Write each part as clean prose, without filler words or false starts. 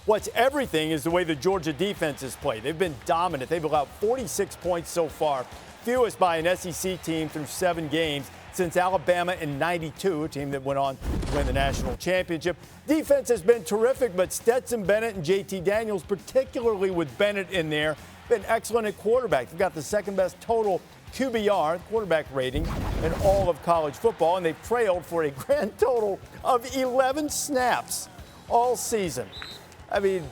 what's everything is the way the Georgia defense has played. They've been dominant. They've allowed 46 points so far, fewest by an SEC team through 7 games since Alabama in '92, a team that went on to win the national championship. Defense has been terrific, but Stetson Bennett and JT Daniels, particularly with Bennett in there, been excellent at quarterback. They've got the second best total QBR, quarterback rating, in all of college football, and they've trailed for a grand total of 11 snaps all season. I mean,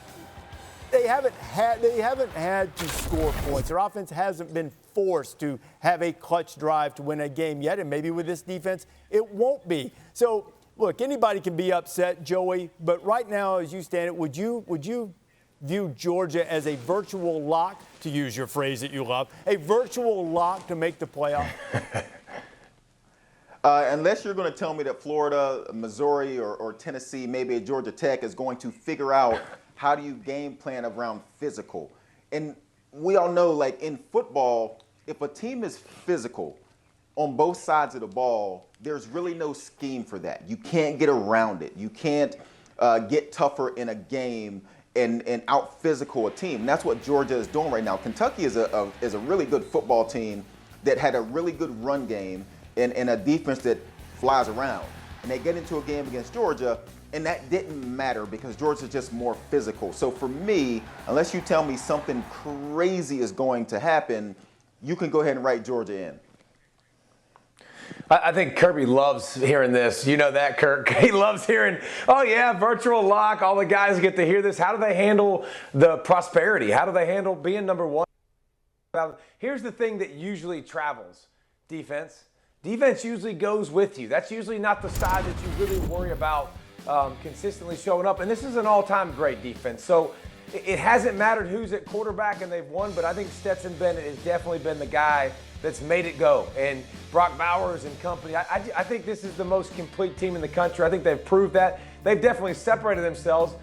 they haven't had to score points. Their offense hasn't been forced to have a clutch drive to win a game yet, and maybe with this defense, it won't be. So, look, anybody can be upset, Joey, but right now, as you stand it, would you view Georgia as a virtual lock, to use your phrase that you love, a virtual lock to make the playoff? Unless you're going to tell me that Florida, Missouri, or Tennessee, maybe Georgia Tech, is going to figure out how do you game plan around physical. And we all know, like in football, if a team is physical on both sides of the ball, there's really no scheme for that. You can't get around it. You can't get tougher in a game and out physical a team. And that's what Georgia is doing right now. Kentucky is a really good football team that had a really good run game and a defense that flies around. And they get into a game against Georgia, and that didn't matter because Georgia's just more physical. So for me, unless you tell me something crazy is going to happen, you can go ahead and write Georgia in. I think Kirby loves hearing this. You know that, Kirk. He loves hearing, oh, yeah, virtual lock. All the guys get to hear this. How do they handle the prosperity? How do they handle being number one? Here's the thing that usually travels, defense. Defense usually goes with you. That's usually not the side that you really worry about consistently showing up. And this is an all-time great defense. So it hasn't mattered who's at quarterback and they've won, but I think Stetson Bennett has definitely been the guy that's made it go. And Brock Bowers and company, I think this is the most complete team in the country. I think they've proved that. They've definitely separated themselves.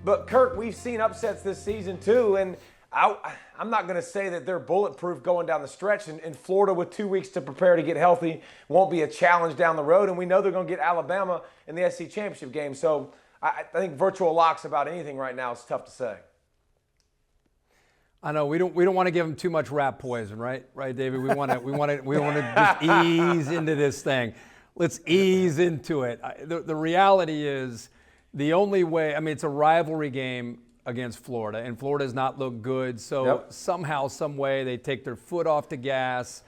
But, Kirk, we've seen upsets this season, too, and I'm not going to say that they're bulletproof going down the stretch. And Florida, with 2 weeks to prepare to get healthy, won't be a challenge down the road. And we know they're going to get Alabama in the SEC championship game. So I think virtual locks about anything right now is tough to say. I know we don't want to give them too much rat poison, right? Right, David? We want to just ease into this thing. Let's ease into it. The reality is the only way. I mean, it's a rivalry game against Florida, and Florida does not look good. So somehow, some way, they take their foot off the gas,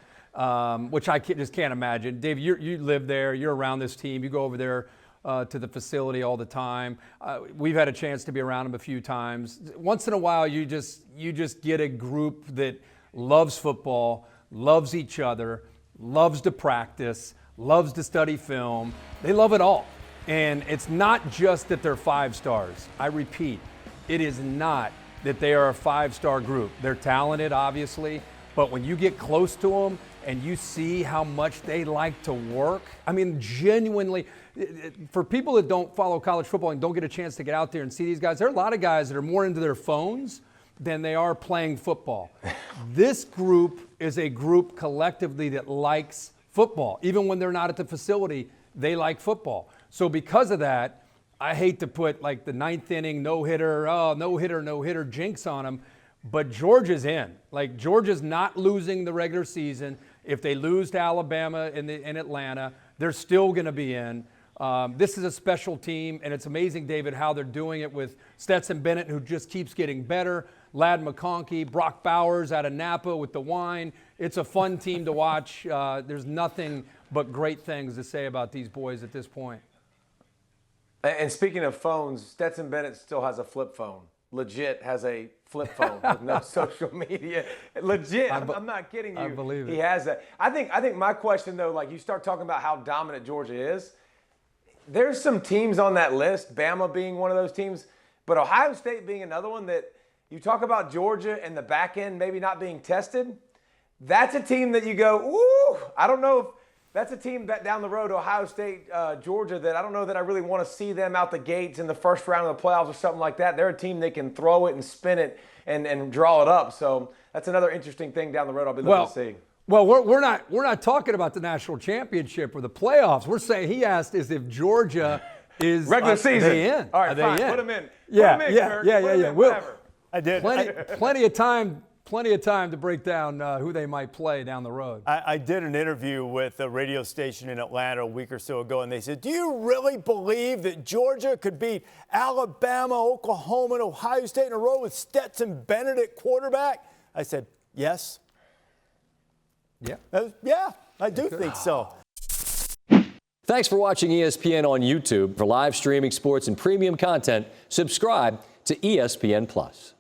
which I just can't imagine. Dave, you live there. You're around this team. You go over there to the facility all the time. We've had a chance to be around them a few times. Once in a while, you just get a group that loves football, loves each other, loves to practice, loves to study film. They love it all. And it's not just that they're 5 stars. I repeat, it is not that they are a 5-star group. They're talented, obviously, but when you get close to them and you see how much they like to work, I mean, genuinely, for people that don't follow college football and don't get a chance to get out there and see these guys, there are a lot of guys that are more into their phones than they are playing football. This group is a group collectively that likes football. Even when they're not at the facility, they like football. So because of that, I hate to put like the 9th inning no-hitter jinx on them, but Georgia's in. Like, Georgia's not losing the regular season. If they lose to Alabama in Atlanta, they're still going to be in. This is a special team, and it's amazing, David, how they're doing it with Stetson Bennett, who just keeps getting better, Ladd McConkey, Brock Bowers out of Napa with the wine. It's a fun team to watch. There's nothing but great things to say about these boys at this point. And speaking of phones, Stetson Bennett still has a flip phone. Legit has a flip phone with no social media. Legit, I'm not kidding you. I believe it. He has that. I think my question, though, like you start talking about how dominant Georgia is, there's some teams on that list, Bama being one of those teams, but Ohio State being another one that you talk about Georgia and the back end maybe not being tested. That's a team that you go, ooh, I don't know if that's a team that down the road, Ohio State, Georgia, that I don't know that I really want to see them out the gates in the first round of the playoffs or something like that. They're a team that can throw it and spin it and draw it up. So that's another interesting thing down the road I'll be looking to see. Well, we're not talking about the national championship or the playoffs. We're saying, he asked, is if Georgia is regular season. Are they in? All right, are they fine. in? Put them in. Yeah, Put 'em in, yeah, Kirk. yeah, Put yeah, 'em yeah. in, We'll- whatever. I did. Plenty of time. Plenty of time to break down who they might play down the road. I did an interview with a radio station in Atlanta a week or so ago, and they said, do you really believe that Georgia could beat Alabama, Oklahoma, and Ohio State in a row with Stetson Bennett at quarterback? I said, yes. Yeah. Yeah, I do think so. Thanks for watching ESPN on YouTube. For live streaming sports and premium content, subscribe to ESPN+.